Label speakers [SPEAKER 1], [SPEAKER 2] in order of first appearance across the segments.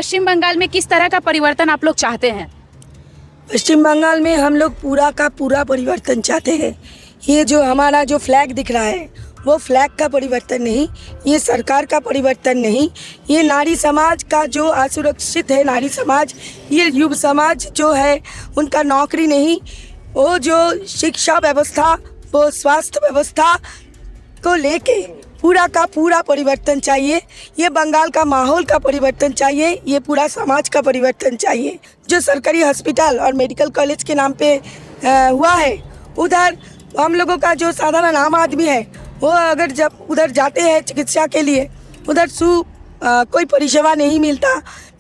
[SPEAKER 1] पश्चिम बंगाल में किस तरह का परिवर्तन आप लोग चाहते हैं?
[SPEAKER 2] पश्चिम बंगाल में हम लोग पूरा का पूरा परिवर्तन चाहते हैं। ये जो हमारा जो फ्लैग दिख रहा है वो फ्लैग का परिवर्तन नहीं, ये सरकार का परिवर्तन नहीं, ये नारी समाज का जो असुरक्षित है नारी समाज, ये युवा समाज जो है उनका नौकरी नहीं, वो जो शिक्षा व्यवस्था वो स्वास्थ्य व्यवस्था को लेके पूरा का पूरा परिवर्तन चाहिए। ये बंगाल का माहौल का परिवर्तन चाहिए, ये पूरा समाज का परिवर्तन चाहिए। जो सरकारी हॉस्पिटल और मेडिकल कॉलेज के नाम पे हुआ है, उधर हम लोगों का जो साधारण आम आदमी है वो अगर जब उधर जाते हैं चिकित्सा के लिए, उधर कोई परिसेवा नहीं मिलता,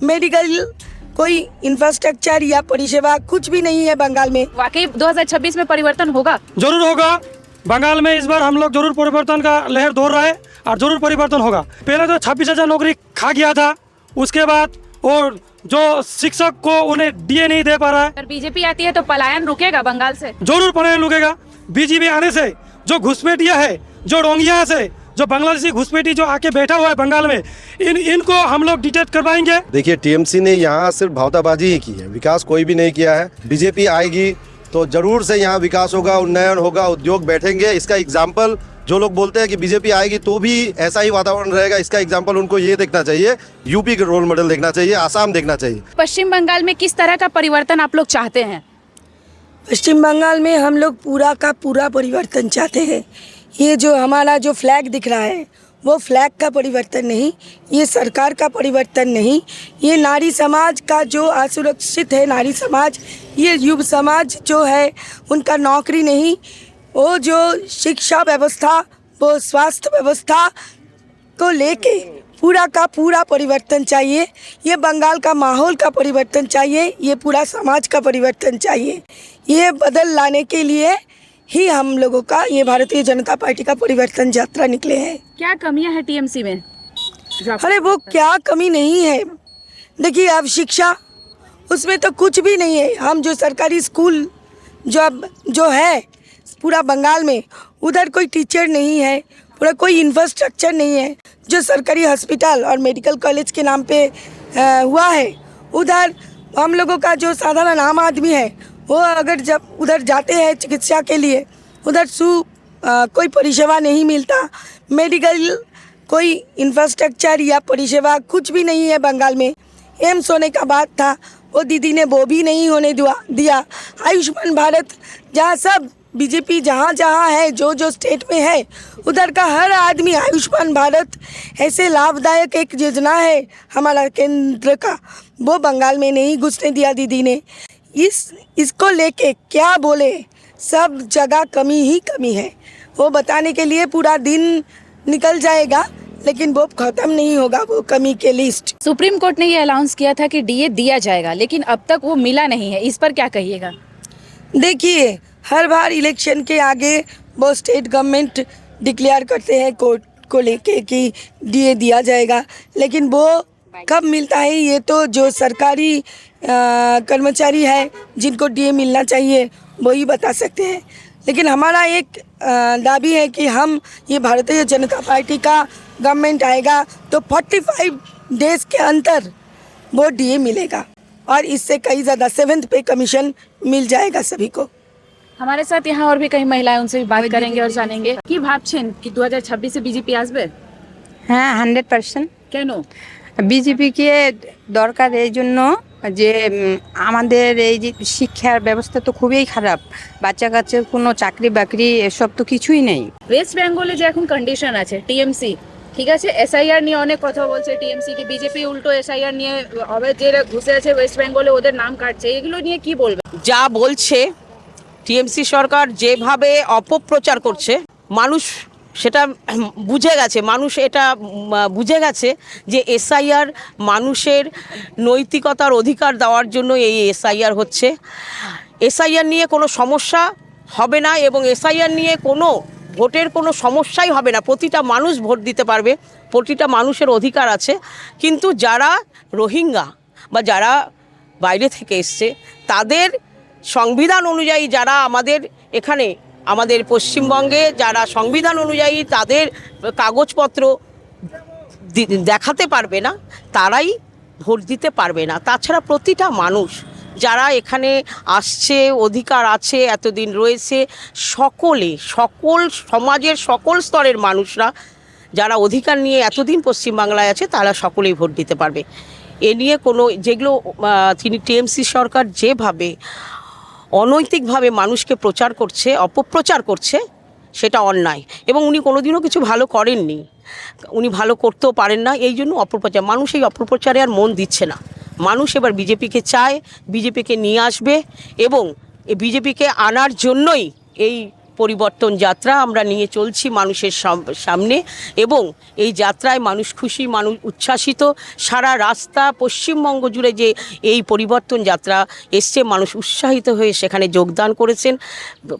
[SPEAKER 2] मेडिकल कोई इंफ्रास्ट्रक्चर या परिसेवा कुछ भी नहीं है बंगाल में।
[SPEAKER 1] वाकई 2026 में परिवर्तन होगा?
[SPEAKER 3] जरूर होगा। बंगाल में इस बार हम लोग जरूर परिवर्तन का लहर दौड़ रहे हैं और जरूर परिवर्तन होगा। पहले तो 26,000 नौकरी खा गया था, उसके बाद और जो शिक्षक को उन्हें डीए नहीं दे पा रहा है।
[SPEAKER 1] अगर बीजेपी आती है तो पलायन रुकेगा बंगाल से?
[SPEAKER 3] जरूर पलायन रुकेगा। बीजेपी आने से जो घुसपैठिया है, जो रोंगिया से, जो बांग्लादेशी घुसपैठी जो आके बैठा हुआ है बंगाल में, इनको हम लोग डिटेक्ट करवाएंगे।
[SPEAKER 4] देखिए, टीएमसी ने यहाँ सिर्फ भावताबाजी ही की है, विकास कोई भी नहीं किया है। बीजेपी आएगी तो जरूर से यहाँ विकास होगा, उन्नयन होगा, उद्योग बैठेंगे। इसका एग्जाम्पल जो लोग बोलते हैं कि बीजेपी आएगी तो भी ऐसा ही वातावरण रहेगा, इसका एग्जाम्पल उनको ये देखना चाहिए, यूपी का रोल मॉडल देखना चाहिए, आसाम देखना चाहिए।
[SPEAKER 1] पश्चिम बंगाल में किस तरह का परिवर्तन आप लोग चाहते हैं?
[SPEAKER 2] पश्चिम बंगाल में हम लोग पूरा का पूरा परिवर्तन चाहते हैं। ये जो हमारा जो फ्लैग दिख रहा है वो फ्लैग का परिवर्तन नहीं, ये सरकार का परिवर्तन नहीं, ये नारी समाज का जो असुरक्षित है नारी समाज, ये युवा समाज जो है उनका नौकरी नहीं, वो जो शिक्षा व्यवस्था वो स्वास्थ्य व्यवस्था को लेके पूरा का पूरा परिवर्तन चाहिए। ये बंगाल का माहौल का परिवर्तन चाहिए, ये पूरा समाज का परिवर्तन चाहिए। ये बदल लाने के लिए ही हम लोगों का ये भारतीय जनता पार्टी का परिवर्तन यात्रा निकले हैं।
[SPEAKER 1] क्या कमियां हैं टीएमसी में?
[SPEAKER 2] अरे वो क्या कमी नहीं है, देखिए अब शिक्षा उसमें तो कुछ भी नहीं है। हम जो सरकारी स्कूल जो है पूरा बंगाल में, उधर कोई टीचर नहीं है, पूरा कोई इंफ्रास्ट्रक्चर नहीं है। जो सरकारी हॉस्पिटल और मेडिकल कॉलेज के नाम पे हुआ है, उधर हम लोगों का जो साधारण आम आदमी है वो अगर जब उधर जाते हैं चिकित्सा के लिए, उधर कोई परिसेवा नहीं मिलता, मेडिकल कोई इंफ्रास्ट्रक्चर या परिसेवा कुछ भी नहीं है बंगाल में। एम्स होने का बात था, वो दीदी ने वो भी नहीं होने दिया। आयुष्मान भारत, जहाँ सब बीजेपी जहाँ है जो स्टेट में है, उधर का हर आदमी आयुष्मान भारत ऐसे लाभदायक एक योजना है हमारा केंद्र का, वो बंगाल में नहीं घुसने दिया दीदी ने। इसको लेके क्या बोले, सब जगह कमी ही कमी है। वो बताने के लिए पूरा दिन निकल जाएगा लेकिन वो खत्म नहीं होगा वो कमी के लिस्ट।
[SPEAKER 1] सुप्रीम कोर्ट ने ये अनाउंस किया था कि डीए दिया जाएगा, लेकिन अब तक वो मिला नहीं है, इस पर क्या कहिएगा?
[SPEAKER 2] देखिए, हर बार इलेक्शन के आगे वो स्टेट गवर्नमेंट डिक्लेयर करते हैं कोर्ट को लेके कि डीए दिया जाएगा, लेकिन वो कब मिलता है ये तो जो सरकारी कर्मचारी है जिनको डीए मिलना चाहिए वही बता सकते हैं। लेकिन हमारा एक दाबी है कि हम ये भारतीय जनता पार्टी का गवर्नमेंट आएगा तो 45 डेज के अंदर वो डीए मिलेगा और इससे कई ज़्यादा 7th पे कमीशन मिल जाएगा सभी को।
[SPEAKER 1] हमारे साथ यहाँ और भी कई महिलाएं, उनसे भी बात करेंगे और जानेंगे कि भाबছেন कि 2026 से बीजेपी আসবে।
[SPEAKER 5] হ্যাঁ 100%।
[SPEAKER 1] কেন?
[SPEAKER 5] বিজেপিকে দরকার এই জন্য যে আমাদের এই যে শিক্ষার ব্যবস্থা তো খুবই খারাপ, বাচ্চা কাচ্চার কোনো চাকরি বাকরি এসব তো কিছুই নেই।
[SPEAKER 1] ওয়েস্ট বেঙ্গলে যে এখন কন্ডিশন আছে টিএমসি, ঠিক আছে, এসআইআর নিয়ে অনেক কথা বলছে টিএমসি, কি বিজেপি উল্টো এসআইআর নিয়ে অবৈধ যারা ঘুষে আছে ওয়েস্ট বেঙ্গলে ওদের নাম কাটছে, এগুলো নিয়ে কি বলবে?
[SPEAKER 6] যা বলছে টিএমসি সরকার যেভাবে অপপ্রচার করছে, মানুষ সেটা বুঝে গেছে, মানুষ এটা বুঝে গেছে যে এসআইআর মানুষের নৈতিকতার অধিকার দেওয়ার জন্য এই এসআইআর হচ্ছে। এসআইআর নিয়ে কোনো সমস্যা হবে না এবং এসআইআর নিয়ে কোনো ভোটের কোনো সমস্যাই হবে না, প্রতিটা মানুষ ভোট দিতে পারবে, প্রতিটা মানুষের অধিকার আছে। কিন্তু যারা রোহিঙ্গা বা যারা বাইরে থেকে এসছে তাদের সংবিধান অনুযায়ী, যারা আমাদের এখানে আমাদের পশ্চিমবঙ্গে যারা সংবিধান অনুযায়ী তাদের কাগজপত্র দেখাতে পারবে না, তারাই ভোট দিতে পারবে না। তাছাড়া প্রতিটা মানুষ যারা এখানে আসছে, অধিকার আছে, এতদিন রয়েছে, সকলে, সকল সমাজের সকল স্তরের মানুষরা যারা অধিকার নিয়ে এতদিন পশ্চিমবাংলায় আছে তারা সকলেই ভোট দিতে পারবে। এ নিয়ে কোনো যেগুলো তিনি টিএমসি সরকার যেভাবে অনৈতিকভাবে মানুষকে প্রচার করছে, অপপ্রচার করছে, সেটা অন্যায়। এবং উনি কোনোদিনও কিছু ভালো করেননি, উনি ভালো করতেও পারেন না, এই জন্য অপপ্রচার। মানুষ এই অপপ্রচারে আর মন দিচ্ছে না। মানুষ এবার বিজেপিকে চায়, বিজেপিকে নিয়ে আসবে এবং এই বিজেপিকে আনার জন্যই এই পরিবর্তন যাত্রা আমরা নিয়ে চলছি মানুষের সামনে। এবং এই যাত্রায় মানুষ খুশি, মানুষ উচ্ছ্বাসিত। সারা রাস্তা পশ্চিমবঙ্গ জুড়ে যে এই পরিবর্তন যাত্রা এসছে, মানুষ উৎসাহিত হয়ে সেখানে যোগদান করেছেন।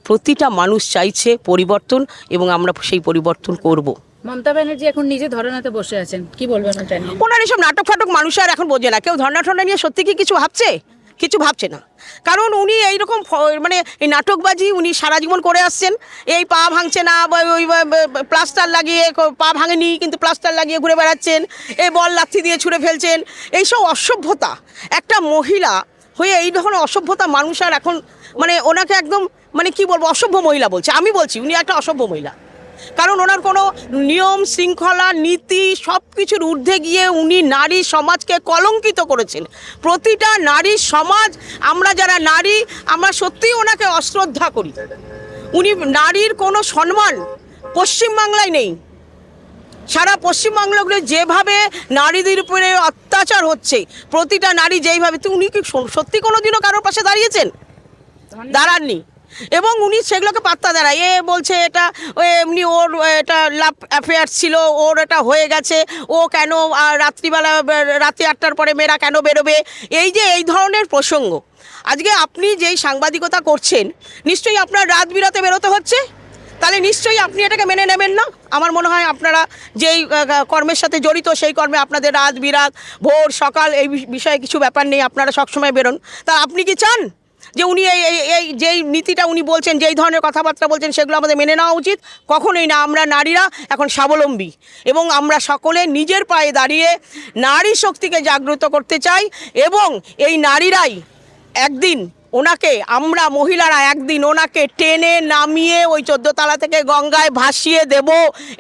[SPEAKER 6] প্রতিটা মানুষ চাইছে পরিবর্তন এবং আমরা সেই পরিবর্তন করব।
[SPEAKER 1] মমতা ব্যানার্জি এখন নিজে ধর্নাতে বসে আছেন, কি বলবেন ওটা নিয়ে?
[SPEAKER 6] ওনার এসব নাটক ফাটক মানুষ আর এখন বোঝে না। কেউ ধর্না টর্না নিয়ে সত্যি কি কিছু ভাবছে? কিছু ভাবছে না। কারণ উনি এইরকম মানে এই নাটকবাজি উনি সারা জীবন করে আসছেন। এই পা ভাঙছে না, ওই প্লাস্টার লাগিয়ে, পা ভাঙেনি কিন্তু প্লাস্টার লাগিয়ে ঘুরে বেড়াচ্ছেন, এই বল লাথি দিয়ে ছুঁড়ে ফেলছেন। এইসব অসভ্যতা, একটা মহিলা হয়ে এই ধরনের অসভ্যতা মানুষ আর এখন মানে ওনাকে একদম মানে কি বলবো, অসভ্য মহিলা বলছে। আমি বলছি উনি একটা অসভ্য মহিলা। কারণ ওনার কোনো নিয়ম শৃঙ্খলা নীতি সব কিছুর ঊর্ধ্বে গিয়ে উনি নারী সমাজকে কলঙ্কিত করেছেন। প্রতিটা নারী সমাজ, আমরা যারা নারী, আমরা সত্যিই ওনাকে অশ্রদ্ধা করি। উনি নারীর কোনো সম্মান পশ্চিমবাংলায় নেই। সারা পশ্চিমবাংলাগুলো যেভাবে নারীদের উপরে অত্যাচার হচ্ছে, প্রতিটা নারী যেইভাবে, তো উনি কি সত্যি কোনো দিনও কারোর পাশে দাঁড়িয়েছেন? দাঁড়াননি। এবং উনি সেগুলোকে পাত্তা দেয়। এ বলছে এটা এমনি, ওর এটা লাভ অ্যাফেয়ার ছিল, ওর এটা হয়ে গেছে, ও কেন রাত্রিবেলা রাতে 8টার পরে মেয়েরা কেন বেরোবে, এই যে এই ধরনের প্রসঙ্গ। আজকে আপনি যেই সাংবাদিকতা করছেন, নিশ্চয়ই আপনার রাত বিরাতে বেরোতে হচ্ছে, তাহলে নিশ্চয়ই আপনি এটাকে মেনে নেবেন না। আমার মনে হয় আপনারা যেই কর্মের সাথে জড়িত, সেই কর্মে আপনাদের রাত বিরাত ভোর সকাল এই বিষয়ে কিছু ব্যাপার নেই, আপনারা সবসময় বেরোন। তা আপনি কি চান যে উনি এই যেই নীতিটা উনি বলছেন, যেই ধরনের কথাবার্তা বলছেন, সেগুলো আমাদের মেনে নেওয়া উচিত? কখনোই না। আমরা নারীরা এখন স্বাবলম্বী এবং আমরা সকলে নিজের পায়ে দাঁড়িয়ে নারী শক্তিকে জাগ্রত করতে চাই। এবং এই নারীরাই একদিন ওনাকে, আমরা মহিলারা একদিন ওনাকে টেনে নামিয়ে ওই 14 তলা থেকে গঙ্গায় ভাসিয়ে দেব,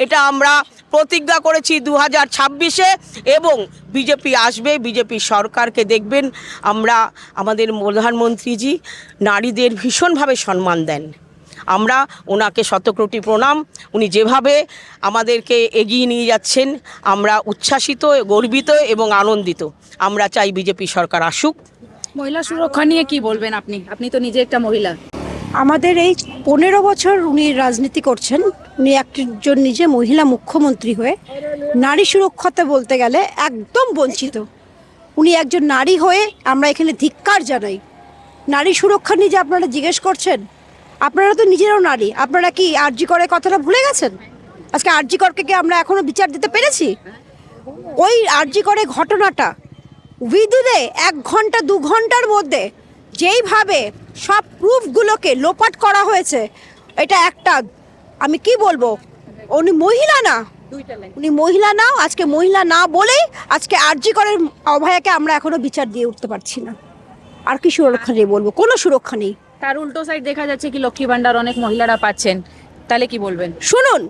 [SPEAKER 6] এটা আমরা প্রতিজ্ঞা করেছি 2026-এ। এবং বিজেপি আসবে, বিজেপি সরকারকে দেখবেন। আমরা, আমাদের প্রধানমন্ত্রীজি নারীদের ভীষণভাবে সম্মান দেন। আমরা ওনাকে শতকোটি প্রণাম। উনি যেভাবে আমাদেরকে এগিয়ে নিয়ে যাচ্ছেন, আমরা উচ্ছ্বাসিত, গর্বিত এবং আনন্দিত। আমরা চাই বিজেপি সরকার আসুক।
[SPEAKER 1] মহিলা সুরক্ষা নিয়ে কি বলবেন আপনি? আপনি তো নিজে একটা মহিলা।
[SPEAKER 7] আমাদের এই 15 বছর উনি রাজনীতি করছেন। উনি একজন নিজে মহিলা মুখ্যমন্ত্রী হয়ে নারী সুরক্ষাতে বলতে গেলে একদম বঞ্চিত। উনি একজন নারী হয়ে আমরা এখানে ধিক্কার জানাই। নারী সুরক্ষা নিয়ে যে আপনারা জিজ্ঞেস করছেন, আপনারা তো নিজেরাও নারী। আপনারা কি আরজি করে কথাটা ভুলে গেছেন? আজকে আরজি করকে কি আমরা এখনো বিচার দিতে পেরেছি? ওই আরজি করে ঘটনাটা উইদিনে 1 ঘন্টা 2 ঘন্টার মধ্যে যেইভাবে সব প্রুফগুলোকে লোপাট করা হয়েছে, এটা একটা, আমি কি বলবো, উনি মহিলা না, উনি মহিলা না। আজকে মহিলা না বলেই আজকে আরজি করের অভয়াকে আমরা এখনো বিচার দিয়ে উঠতে পারছি না। আর কি সুরক্ষা নেই বলবো? কোনো সুরক্ষা নেই।
[SPEAKER 1] তার উল্টো সাইড দেখা যাচ্ছে কি লক্ষ্মী ভান্ডার অনেক মহিলারা পাচ্ছেন, তাহলে কি বলবেন?
[SPEAKER 7] শুনুন,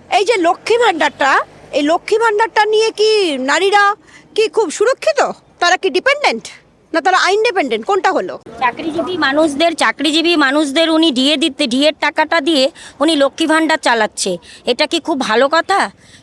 [SPEAKER 7] এই যে লক্ষ্মী ভান্ডারটা, এই লক্ষ্মী ভান্ডারটা নিয়ে কি নারীরা কি খুব সুরক্ষিত? তারা কি ডিপেন্ডেন্ট না তারা ইন্ডিপেন্ডেন্ট? কোনটা হলো?
[SPEAKER 8] চাকরিজীবী মানুষদের উনি ডিএর টাকাটা দিয়ে উনি লক্ষ্মী ভাণ্ডার চালাচ্ছে। এটা কি খুব ভালো কথা?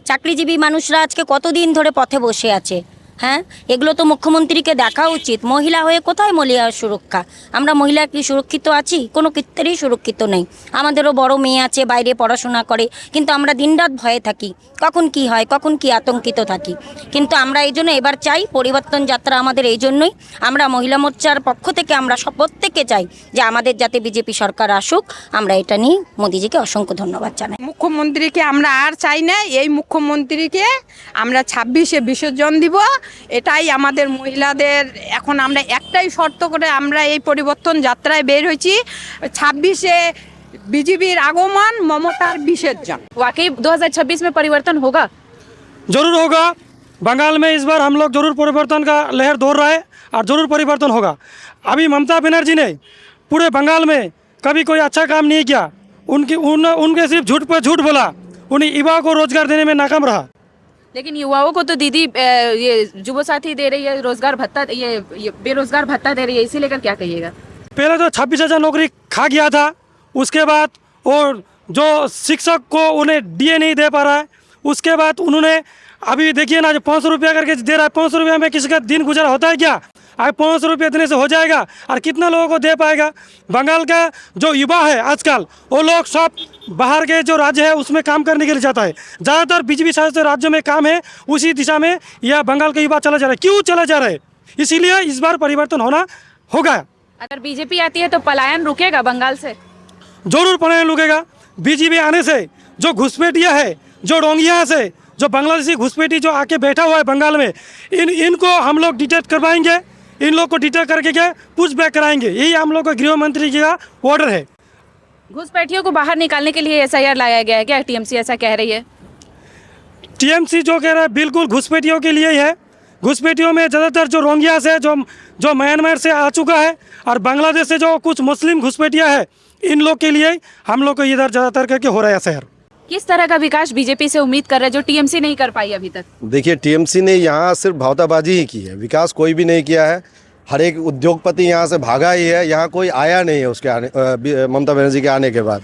[SPEAKER 8] চাকরিজীবী মানুষরা আজকে কতদিন ধরে পথে বসে আছে। হ্যাঁ, এগুলো তো মুখ্যমন্ত্রীকে দেখা উচিত। মহিলা হয়ে কোথায় মহিলা সুরক্ষা? আমরা মহিলা কি সুরক্ষিত আছি? কোনো ক্ষেত্রেই সুরক্ষিত নেই। আমাদেরও বড় মেয়ে আছে, বাইরে পড়াশোনা করে, কিন্তু আমরা দিনরাত ভয়ে থাকি, কখন কি হয়, কখন কি আতঙ্কিত থাকি। কিন্তু আমরা এই জন্য এবার চাই পরিবর্তন যাত্রা আমাদের এই জন্যই। আমরা মহিলা মোর্চার পক্ষ থেকে আমরা প্রত্যেকে চাই যে আমাদের যাতে বিজেপি সরকার আসুক। আমরা এটা নিয়ে মোদিজিকে অসংখ্য ধন্যবাদ জানাই।
[SPEAKER 5] মুখ্যমন্ত্রীকে আমরা আর চাই না, এই মুখ্যমন্ত্রীকে আমরা 26-এ বিসর্জন দিব। এটাই আমাদের মহিলাদের। এখন আমরা একটাই শর্ত করে আমরা এই পরিবর্তন যাত্রায় বের হয়েছি, 26-এ बीजेपी आगमन, ममतार विसर्जन।
[SPEAKER 1] वाकई 2026 में परिवर्तन होगा?
[SPEAKER 3] जरूर होगा। बंगाल में इस बार हम लोग जरूर परिवर्तन का लहर दौड़ रहा है और ज़रूर परिवर्तन होगा। अभी ममता बनर्जी ने पूरे बंगाल में कभी कोई अच्छा काम नहीं किया, उनके सिर्फ झूठ पर झूठ बोला, उन्हें युवा को रोजगार देने में नाकाम रहा।
[SPEAKER 1] लेकिन युवाओं को तो दीदी ये जुबो साथी दे रही है, रोजगार भत्ता, ये बेरोजगार भत्ता दे रही है, इसी लेकर क्या कहिएगा?
[SPEAKER 3] पहले तो 26,000 नौकरी खा गया था, उसके बाद और जो शिक्षक को उन्हें डीए नहीं दे पा रहा है, उसके बाद उन्होंने अभी देखिए ना जो 500 रुपया करके दे रहा है, 500 रुपया में किसी का दिन गुजरा होता है क्या? अब 500 रुपया देने से हो जाएगा और कितना लोगों को दे पाएगा? बंगाल का जो युवा है आजकल, वो लोग सब बाहर के जो राज्य है उसमें काम करने के लिए जाता है। ज़्यादातर बीजेपी शासित राज्यों में काम है, उसी दिशा में यह बंगाल का युवा चला जा रहा है। क्यों चला जा रहा है? इसीलिए इस बार परिवर्तन होगा।
[SPEAKER 1] अगर बीजेपी आती है तो पलायन रुकेगा बंगाल से?
[SPEAKER 3] जरूर पलायन रुकेगा। बीजेपी आने से जो घुसपैठिया है, जो डोंगिया से, जो बांग्लादेशी घुसपैठी जो आके बैठा हुआ है बंगाल में, इनको हम लोग डिटेक्ट करवाएंगे, इन लोग को डिटेक्ट करके क्या पुश बैक कराएंगे। यही हम लोग का गृह मंत्री जी का ऑर्डर है।
[SPEAKER 1] घुसपैठियों को बाहर निकालने के लिए एसआईआर लाया गया है क्या? टीएमसी ऐसा कह रही है।
[SPEAKER 3] टीएमसी जो कह रहा है बिल्कुल घुसपैठियों के लिए ही है। घुसपैठियों में ज़्यादातर जो रोहिंग्या से जो म्यांमार से आ चुका है और बांग्लादेश से जो कुछ मुस्लिम घुसपैठिया है, इन लोग के लिए हम लोग को इधर ज़्यादातर करके हो रहा है शहर।
[SPEAKER 1] किस तरह का विकास बीजेपी से उम्मीद कर रहे हैं जो टीएमसी नहीं कर पाई अभी तक?
[SPEAKER 4] देखिए, टीएमसी ने यहाँ सिर्फ भावताबाजी ही की है, विकास कोई भी नहीं किया है। हर एक उद्योगपति यहाँ से भागा ही है, यहाँ कोई आया नहीं है उसके ममता बनर्जी के आने के बाद।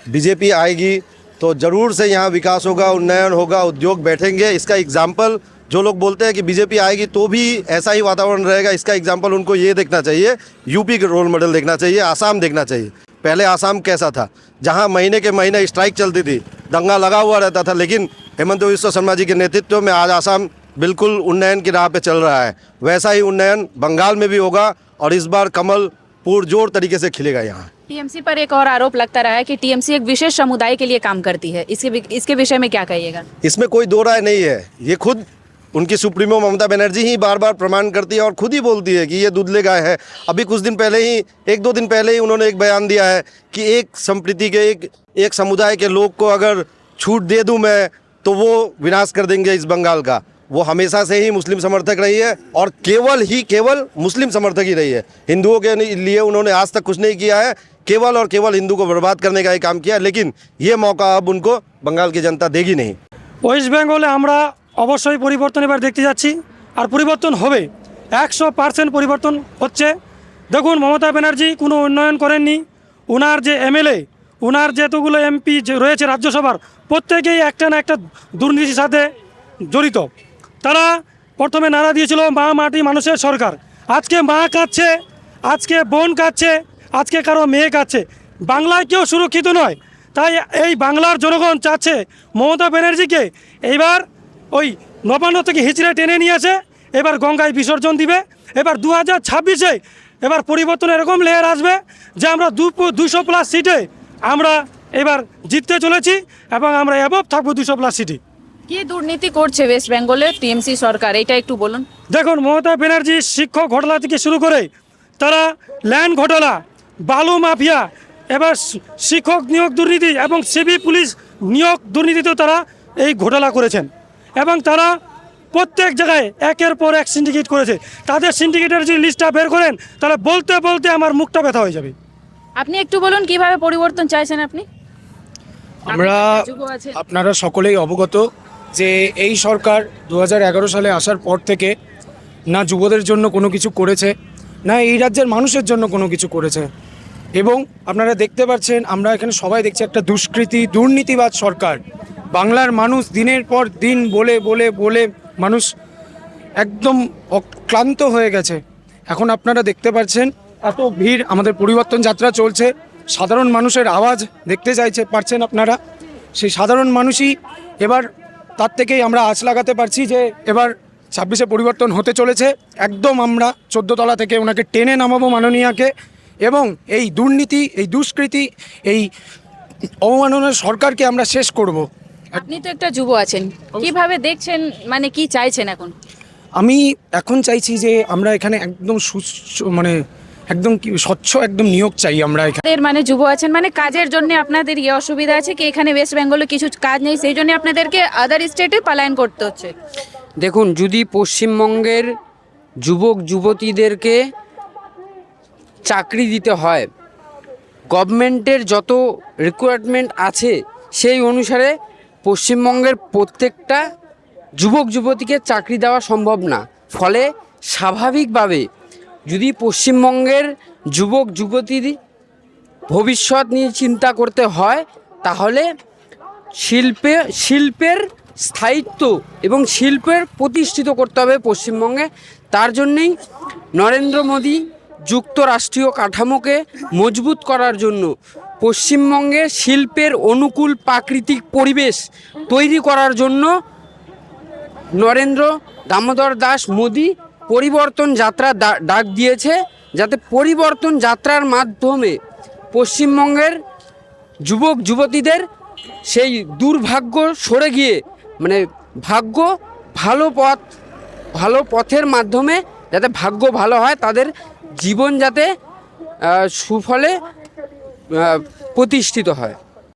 [SPEAKER 4] बीजेपी आएगी तो ज़रूर से यहाँ विकास होगा, उन्नयन होगा, उद्योग बैठेंगे। इसका एग्जाम्पल जो लोग बोलते हैं कि बीजेपी आएगी तो भी ऐसा ही वातावरण रहेगा, इसका एग्जाम्पल उनको ये देखना चाहिए, यूपी के रोल मॉडल देखना चाहिए, आसाम देखना चाहिए। पहले आसाम कैसा था, जहाँ महीने के महीने स्ट्राइक चलती थी, दंगा लगा हुआ रहता था, लेकिन हेमंत बिस्वा शर्मा जी के नेतृत्व में आज आसाम बिल्कुल उन्नयन की राह पे चल रहा है। वैसा ही उन्नयन बंगाल में भी होगा और इस बार कमल पुरजोर तरीके से खिलेगा यहाँ।
[SPEAKER 1] टीएमसी पर एक और आरोप लगता रहा है कि टीएमसी एक विशेष समुदाय के लिए काम करती है, इसके विषय में क्या कहिएगा?
[SPEAKER 4] इसमें कोई दो राय नहीं है। ये खुद उनकी सुप्रीमो ममता बनर्जी ही बार बार प्रमाण करती है और खुद ही बोलती है कि ये दूधले गाय है। अभी कुछ दिन पहले ही, 1-2 दिन पहले ही उन्होंने एक बयान दिया है कि एक संप्रति के एक समुदाय के लोग को अगर छूट दे दूं मैं तो वो विनाश कर देंगे इस बंगाल का। वो हमेशा से ही मुस्लिम समर्थक रही है और केवल मुस्लिम समर्थक ही रही है। हिंदुओं के लिए उन्होंने आज तक कुछ नहीं किया है, केवल और केवल हिंदू को बर्बाद करने का ही काम किया है। लेकिन ये मौका अब उनको बंगाल की जनता देगी नहीं।
[SPEAKER 3] ওয়েস্ট বেঙ্গলে আমরা অবশ্যই পরিবর্তন এবার দেখতে যাচ্ছি আর পরিবর্তন হবে, 100% পরিবর্তন হচ্ছে। দেখুন, মমতা ব্যানার্জি কোনো উন্নয়ন করেননি। ওনার যে এমএলএ, ওনার যেতগুলো এমপি রয়েছে রাজ্যসভার, প্রত্যেকেই একটা না একটা দুর্নীতির সাথে জড়িত। তারা প্রথমে নারা দিয়েছিল মা মাটি মানুষের সরকার। আজকে মা কাঁদছে, আজকে বোন কাঁদছে, আজকে কারো মেয়ে কাঁদছে। বাংলায় কেউ সুরক্ষিত নয়। তাই এই বাংলার জনগণ চাচ্ছে মমতা ব্যানার্জিকে এইবার ওই নবান্ন থেকে হিচড়ে টেনে নিয়ে আসে, এবার গঙ্গায় বিসর্জন দিবে। এবার 2026-এ এবার পরিবর্তন এরকম লেয়ার আসবে যে আমরা 200+ সিটে আমরা এবার জিততে চলেছি এবং আমরা অ্যাবভ থাকবো 200+ সিটে।
[SPEAKER 1] কি দুর্নীতি করছে ওয়েস্ট বেঙ্গলে টিএমসি সরকার, এটা একটু বলুন।
[SPEAKER 3] দেখুন, মমতা ব্যানার্জি শিক্ষক ঘোটালা থেকে শুরু করে তারা ল্যান্ড ঘোটালা, বালু মাফিয়া, এবার শিক্ষক নিয়োগ দুর্নীতি এবং সিভিল পুলিশ নিয়োগ দুর্নীতিতেও তারা এই ঘোটালা করেছেন এবং তারা প্রত্যেক জায়গায় একের পর এক সিন্ডিকেট করেছে। তাদের সিন্ডিকেটের যে লিস্টটা বের করেন তাহলে বলতে বলতে আমার মুখটা ব্যথা হয়ে যাবে।
[SPEAKER 1] আপনি একটু বলুন কিভাবে পরিবর্তন চাইছেন আপনি?
[SPEAKER 9] আমরা আপনারা সকলেই অবগত যে এই সরকার 2011 সালে আসার পর থেকে না যুবদের জন্য কোনো কিছু করেছে, না এই রাজ্যের মানুষের জন্য কোনো কিছু করেছে। এবং আপনারা দেখতে পাচ্ছেন, আমরা এখানে সবাই দেখছি একটা দুর্নীতিবাদ সরকার। বাংলার মানুষ দিনের পর দিন বলে বলে বলে মানুষ একদম ক্লান্ত হয়ে গেছে। এখন আপনারা দেখতে পাচ্ছেন এত ভিড়, আমাদের পরিবর্তন যাত্রা চলছে, সাধারণ মানুষের আওয়াজ দেখতে পারছেন আপনারা। সেই সাধারণ মানুষই এবার তার থেকেই আমরা আঁচ লাগাতে পারছি যে এবার 26-এ পরিবর্তন হতে চলেছে। একদম আমরা 14 তলা থেকে ওনাকে টেনে নামাবো মাননীয়াকে এবং এই দুর্নীতি, এই দুষ্কৃতি, এই অবমাননার সরকারকে আমরা শেষ করব।
[SPEAKER 1] আপনি তো একটা যুব আছেন, কিভাবে দেখছেন, মানে কি চাইছেন এখন?
[SPEAKER 9] আমি এখন চাইছি যে আমরা এখানে একদম মানে একদম স্বচ্ছ একদম নিয়োগ চাই আমরা এখানে।
[SPEAKER 1] মানে যুব আছেন, মানে কাজের জন্য আপনাদের এই অসুবিধা আছে কি এখানে ওয়েস্ট বেঙ্গলে কিছু কাজ নেই, সেই জন্য আপনাদেরকে আদার স্টেটে পলায়ন করতে হচ্ছে?
[SPEAKER 10] দেখুন, যদি পশ্চিমবঙ্গের যুবক যুবতীদেরকে চাকরি দিতে হয়, গভর্নমেন্টের যত রিকোয়ারমেন্ট আছে সেই অনুসারে পশ্চিমবঙ্গের প্রত্যেকটা যুবক যুবতীকে চাকরি দেওয়া সম্ভব না। ফলে স্বাভাবিকভাবে যদি পশ্চিমবঙ্গের যুবক যুবতীর ভবিষ্যৎ নিয়ে চিন্তা করতে হয়, তাহলে শিল্পের স্থায়িত্ব এবং শিল্পের প্রতিষ্ঠিত করতে হবে পশ্চিমবঙ্গে। তার জন্যেই নরেন্দ্র মোদী যুক্তরাষ্ট্রীয় কাঠামোকে মজবুত করার জন্য পশ্চিমবঙ্গে শিল্পের অনুকূল প্রাকৃতিক পরিবেশ তৈরি করার জন্য নরেন্দ্র দামোদর দাস মোদী পরিবর্তন যাত্রা ডাক দিয়েছে, যাতে পরিবর্তন যাত্রার মাধ্যমে পশ্চিমবঙ্গের যুবক যুবতীদের সেই দুর্ভাগ্য সরে গিয়ে মানে ভালো পথের মাধ্যমে যাতে ভাগ্য ভালো হয়, তাদের জীবন যাতে সুফলে প্রতিষ্ঠিত হয়।